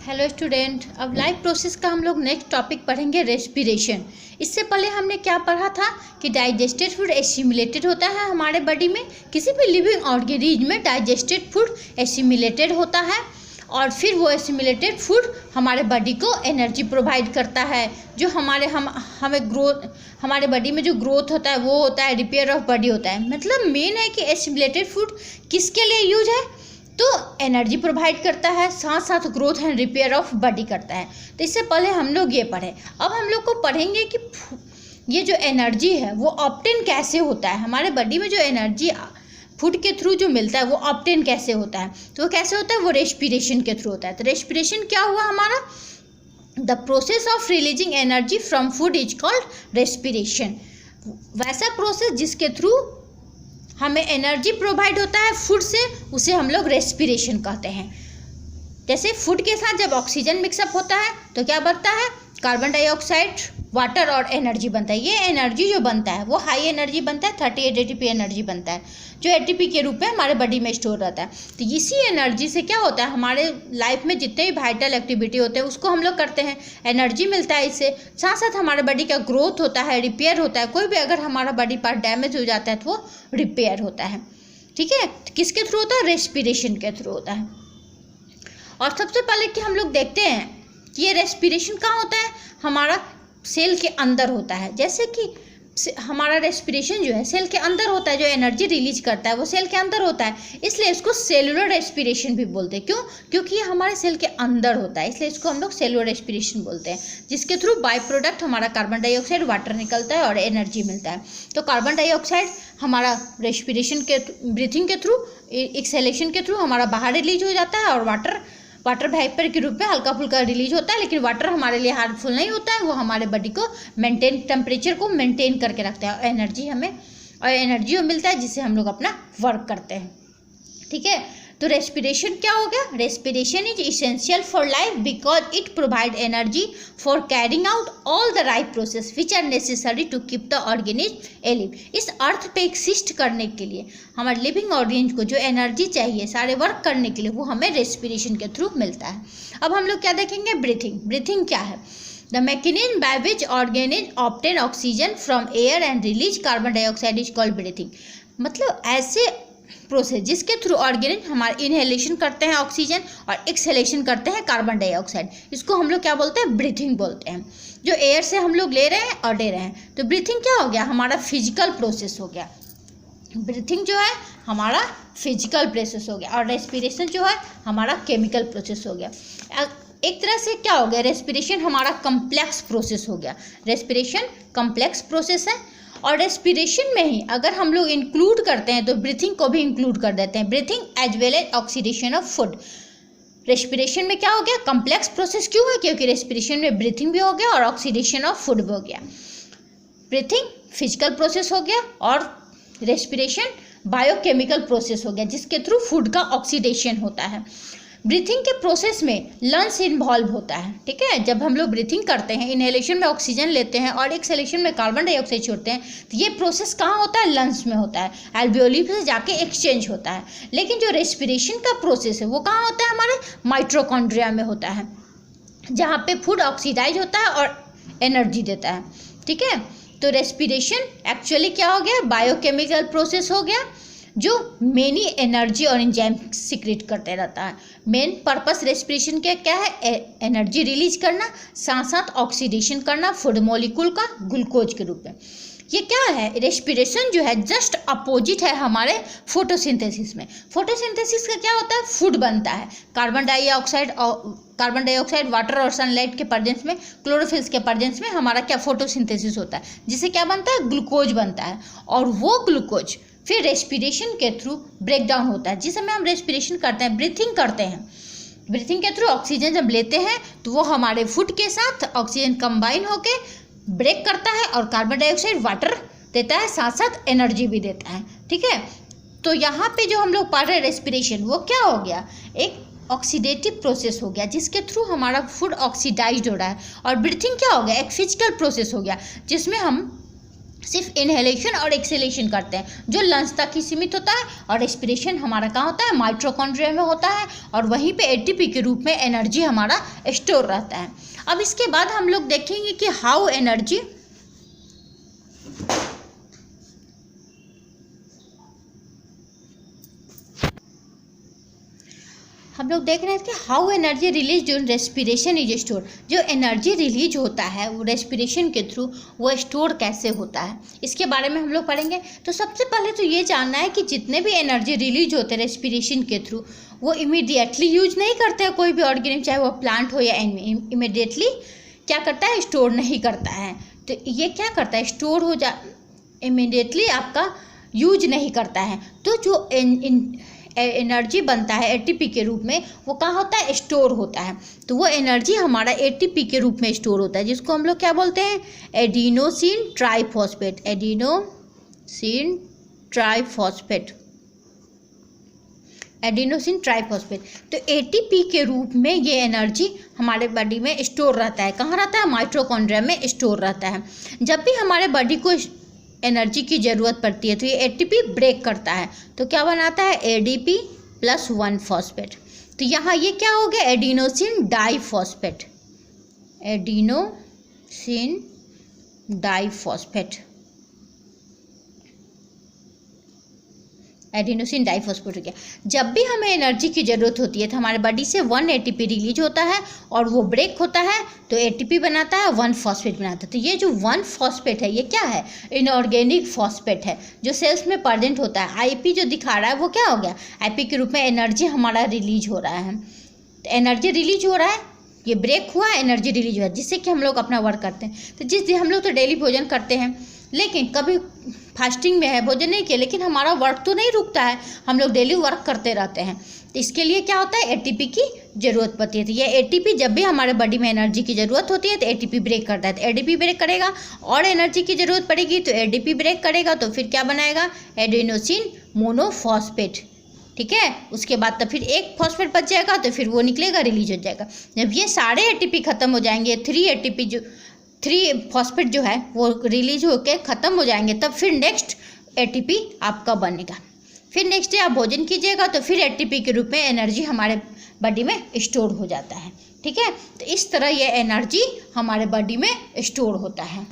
Hello student, अब life process का हम लोग नेक्स्ट टॉपिक पढ़ेंगे रेस्पिरेशन। इससे पहले हमने क्या पढ़ा था कि डाइजेस्टेड फूड एसिमिलेटेड होता है हमारे बॉडी में। किसी भी लिविंग ऑर्गेनिज्म में डाइजेस्टेड फूड एसिमिलेटेड होता है और फिर वो एसिमिलेटेड फूड हमारे बॉडी को एनर्जी प्रोवाइड करता है। जो हमें ग्रोथ, हमारे बॉडी में जो ग्रोथ होता है वो होता है, रिपेयर ऑफ बॉडी होता है। मतलब मेन है कि एसिमिलेटेड फूड किसके लिए यूज है, तो एनर्जी प्रोवाइड करता है, साथ साथ growth and repair of body करता है। तो इससे पहले हम लोग ये पढ़े। अब हम लोग को पढ़ेंगे कि ये जो एनर्जी है वो ऑब्टेन कैसे होता है। हमारे बॉडी में जो एनर्जी फूड के थ्रू जो मिलता है वो ऑब्टेन कैसे होता है, तो वो कैसे होता है, वो रेस्पिरेशन के थ्रू होता है। तो रेस्पिरेशन क्या हुआ हमारा, the process of releasing energy from food is called respiration. वैसा प्रोसेस जिसके थ्रू हमें एनर्जी प्रोवाइड होता है फूड से, उसे हम लोग रेस्पिरेशन कहते हैं। जैसे फूड के साथ जब ऑक्सीजन मिक्सअप होता है तो क्या बनता है, कार्बन डाइऑक्साइड, वाटर और एनर्जी बनता है। ये एनर्जी जो बनता है वो हाई एनर्जी बनता है, 38 ATP एनर्जी बनता है, जो ATP के रूप में हमारे बॉडी में स्टोर रहता है। तो इसी एनर्जी से क्या होता है, हमारे लाइफ में जितने भी वाइटल एक्टिविटी होते हैं उसको हम लोग करते हैं, एनर्जी मिलता है इससे। साथ साथ हमारे बॉडी का ग्रोथ होता है, रिपेयर होता है। कोई भी अगर हमारा बॉडी पार्ट डैमेज हो जाता है तो वो रिपेयर होता है। ठीक है, तो किसके थ्रू होता है, रेस्पिरेशन के थ्रू होता है। और सबसे पहले कि हम लोग देखते हैं कि ये रेस्पिरेशन कहाँ होता है, हमारा सेल के अंदर होता है। जैसे कि हमारा रेस्पिरेशन जो है सेल के अंदर होता है, जो एनर्जी रिलीज करता है वो सेल के अंदर होता है, इसलिए इसको सेलुलर रेस्पिरेशन भी बोलते हैं। क्यों, क्योंकि ये हमारे सेल के अंदर होता है, इसलिए इसको हम लोग सेलुलर रेस्पिरेशन बोलते हैं, जिसके थ्रू बाय प्रोडक्ट हमारा कार्बन डाइऑक्साइड, वाटर निकलता है और एनर्जी मिलता है। तो कार्बन डाइऑक्साइड हमारा रेस्पिरेशन के, ब्रीथिंग के थ्रू, एक्सहेलेशन के थ्रू हमारा बाहर रिलीज हो जाता है, और वाटर वाइपर के रूप में हल्का फुल्का रिलीज होता है। लेकिन वाटर हमारे लिए हार्मफुल नहीं होता है, वो हमारे बॉडी को मेंटेन, टेम्परेचर को मेंटेन करके रखता है, और एनर्जी मिलता है जिससे हम लोग अपना वर्क करते हैं। ठीक है, तो रेस्पिरेशन क्या हो गया, respiration is essential for life because it provide energy for carrying out all the life process which are necessary to keep the organism alive. इस अर्थ पे एक्सिस्ट करने के लिए हमारे लिविंग ऑर्गेनिज्म को जो एनर्जी चाहिए सारे वर्क करने के लिए, वो हमें रेस्पिरेशन के थ्रू मिलता है। अब हम लोग क्या देखेंगे, ब्रीथिंग। ब्रीथिंग क्या है, the mechanism by which organism obtain oxygen from air and release carbon dioxide is called breathing. मतलब ऐसे प्रोसेस जिसके थ्रू ऑर्गेनिज्म हमारे इनहेलेशन करते हैं ऑक्सीजन और एक्सहेलेशन करते हैं कार्बन डाइऑक्साइड, इसको हम लोग क्या बोलते हैं, ब्रीथिंग बोलते हैं। जो एयर से हम लोग ले रहे हैं और दे रहे हैं, तो ब्रीथिंग क्या हो गया, हमारा फिजिकल प्रोसेस हो गया। ब्रीथिंग जो है हमारा फिजिकल प्रोसेस हो गया, और रेस्पिरेशन जो है हमारा केमिकल प्रोसेस हो गया। एक तरह से क्या हो गया, रेस्पिरेशन हमारा कम्प्लेक्स प्रोसेस हो गया। रेस्पिरेशन कम्प्लेक्स प्रोसेस है, और रेस्पिरेशन में ही अगर हम लोग इंक्लूड करते हैं तो ब्रीथिंग को भी इंक्लूड कर देते हैं, breathing as well as oxidation of food. Respiration में क्या हो गया, कम्प्लेक्स प्रोसेस क्यों है, क्योंकि रेस्पिरेशन में ब्रीथिंग भी हो गया और ऑक्सीडेशन ऑफ फूड भी हो गया। ब्रीथिंग फिजिकल प्रोसेस हो गया और रेस्पिरेशन बायोकेमिकल प्रोसेस हो गया, जिसके थ्रू फूड का ऑक्सीडेशन होता है। ब्रीथिंग के प्रोसेस में लंग्स इन्वॉल्व होता है। ठीक है, जब हम लोग ब्रीथिंग करते हैं, इनहेलेशन में ऑक्सीजन लेते हैं और एक्सहेलेशन में कार्बन डाइऑक्साइड छोड़ते हैं, तो ये प्रोसेस कहाँ होता है, लंग्स में होता है, एल्वियोली से जाके एक्सचेंज होता है। लेकिन जो रेस्पिरेशन का प्रोसेस है वो कहाँ होता है, हमारे माइटोकॉन्ड्रिया में होता है, जहाँ पे फूड ऑक्सीडाइज होता है और एनर्जी देता है। ठीक है, तो रेस्पिरेशन एक्चुअली क्या हो गया, बायोकेमिकल प्रोसेस हो गया, जो मेनी एनर्जी और एंजाइम सीक्रेट करते रहता है। मेन पर्पस रेस्पिरेशन का क्या है, एनर्जी रिलीज करना, साथ साथ ऑक्सीडेशन करना फूड मॉलिक्यूल का ग्लूकोज के रूप में। ये क्या है, रेस्पिरेशन जो है जस्ट अपोजिट है हमारे फोटोसिंथेसिस में। फोटोसिंथेसिस का क्या होता है, फूड बनता है, कार्बन डाइऑक्साइड, वाटर और सनलाइट के प्रेजेंस में, क्लोरोफिल्स के प्रेजेंस में हमारा क्या फोटोसिंथेसिस होता है, जिससे क्या बनता है, ग्लूकोज बनता है। और वो ग्लूकोज फिर रेस्पिरेशन के थ्रू ब्रेक डाउन होता है। जिस समय हम रेस्पिरेशन करते हैं, ब्रीथिंग करते हैं, ब्रीथिंग के थ्रू ऑक्सीजन जब लेते हैं तो वो हमारे फूड के साथ ऑक्सीजन कंबाइन होके ब्रेक करता है और कार्बन डाइऑक्साइड, वाटर देता है, साथ साथ एनर्जी भी देता है। ठीक है, तो यहाँ पे जो हम लोग पढ़ रहे हैं रेस्पिरेशन, वो क्या हो गया, एक ऑक्सीडेटिव प्रोसेस हो गया, जिसके थ्रू हमारा फूड ऑक्सीडाइज्ड हो रहा है। और ब्रीथिंग क्या हो गया, एक फिजिकल प्रोसेस हो गया, जिसमें हम सिर्फ इनहेलेशन और एक्सहेलेशन करते हैं, जो लंग्स तक ही सीमित होता है। और रेस्पिरेशन हमारा कहाँ होता है, माइटोकॉन्ड्रिया में होता है, और वहीं पे एटीपी के रूप में एनर्जी हमारा स्टोर रहता है। अब इसके बाद हम लोग देखेंगे कि हाउ एनर्जी हम लोग देख रहे हैं कि how energy release during respiration is store. जो एनर्जी रिलीज होता है वो रेस्पिरेशन के थ्रू वो स्टोर कैसे होता है, इसके बारे में हम लोग पढ़ेंगे। तो सबसे पहले तो ये जानना है कि जितने भी एनर्जी रिलीज होते हैं रेस्पिरेशन के थ्रू वो इमीडिएटली यूज नहीं करते हैं कोई भी ऑर्गेनिज्म, चाहे वो प्लांट हो या इमीडिएटली क्या करता है, स्टोर नहीं करता है। तो ये क्या करता है, स्टोर हो जा इमीडिएटली आपका यूज नहीं करता है। तो जो एनर्जी बनता है एटीपी के रूप में वो कहाँ होता है, स्टोर होता है। तो वो एनर्जी हमारा एटीपी के रूप में स्टोर होता है, जिसको हम लोग क्या बोलते हैं, adenosine triphosphate. Adenosine triphosphate, adenosine triphosphate. तो एटीपी के रूप में ये एनर्जी हमारे बॉडी में स्टोर रहता है। कहाँ रहता है, माइटोकॉन्ड्रिया में स्टोर रहता है। जब भी हमारे बॉडी को एनर्जी की ज़रूरत पड़ती है तो ये एटीपी ब्रेक करता है, तो क्या बनाता है, एडीपी प्लस 1 फॉस्फेट। तो यहाँ ये क्या हो गया, adenosine diphosphate, adenosine diphosphate, adenosine diphosphate हो गया। जब भी हमें एनर्जी की ज़रूरत होती है तो हमारे बॉडी से 1 एटीपी रिलीज होता है और वो ब्रेक होता है तो एटीपी बनाता है, 1 फॉस्फेट बनाता है। तो ये जो 1 फॉस्फेट है ये क्या है, इनऑर्गेनिक फॉस्फेट है जो सेल्स में प्रेजेंट होता है। आईपी जो दिखा रहा है वो क्या हो गया, आईपी के रूप में एनर्जी हमारा रिलीज हो रहा है। तो एनर्जी रिलीज हो रहा है, ये ब्रेक हुआ, एनर्जी रिलीज हुआ, जिससे कि हम लोग अपना वर्क करते हैं। तो जिस दिन हम लोग तो डेली भोजन करते हैं, लेकिन कभी फास्टिंग में है, भोजन नहीं किया, लेकिन हमारा वर्क तो नहीं रुकता है, हम लोग डेली वर्क करते रहते हैं। तो इसके लिए क्या होता है, एटीपी की ज़रूरत पड़ती है। तो ये एटीपी जब भी हमारे बॉडी में एनर्जी की ज़रूरत होती है तो एटीपी ब्रेक करता है। तो एडीपी ब्रेक करेगा और एनर्जी की ज़रूरत पड़ेगी तो एडीपी ब्रेक करेगा, तो फिर क्या बनाएगा, एडिनोसिन मोनोफॉस्फेट। ठीक है, उसके बाद तो फिर एक फॉस्फेट बच जाएगा तो फिर वो निकलेगा, रिलीज हो जाएगा। जब ये सारे एटीपी खत्म हो जाएंगे, 3 फॉस्फेट जो है वो रिलीज होकर ख़त्म हो जाएंगे, तब फिर नेक्स्ट एटीपी आपका बनेगा। फिर नेक्स्ट डे आप भोजन कीजिएगा तो फिर एटीपी के रूप में एनर्जी हमारे बॉडी में स्टोर हो जाता है। ठीक है, तो इस तरह ये एनर्जी हमारे बॉडी में स्टोर होता है।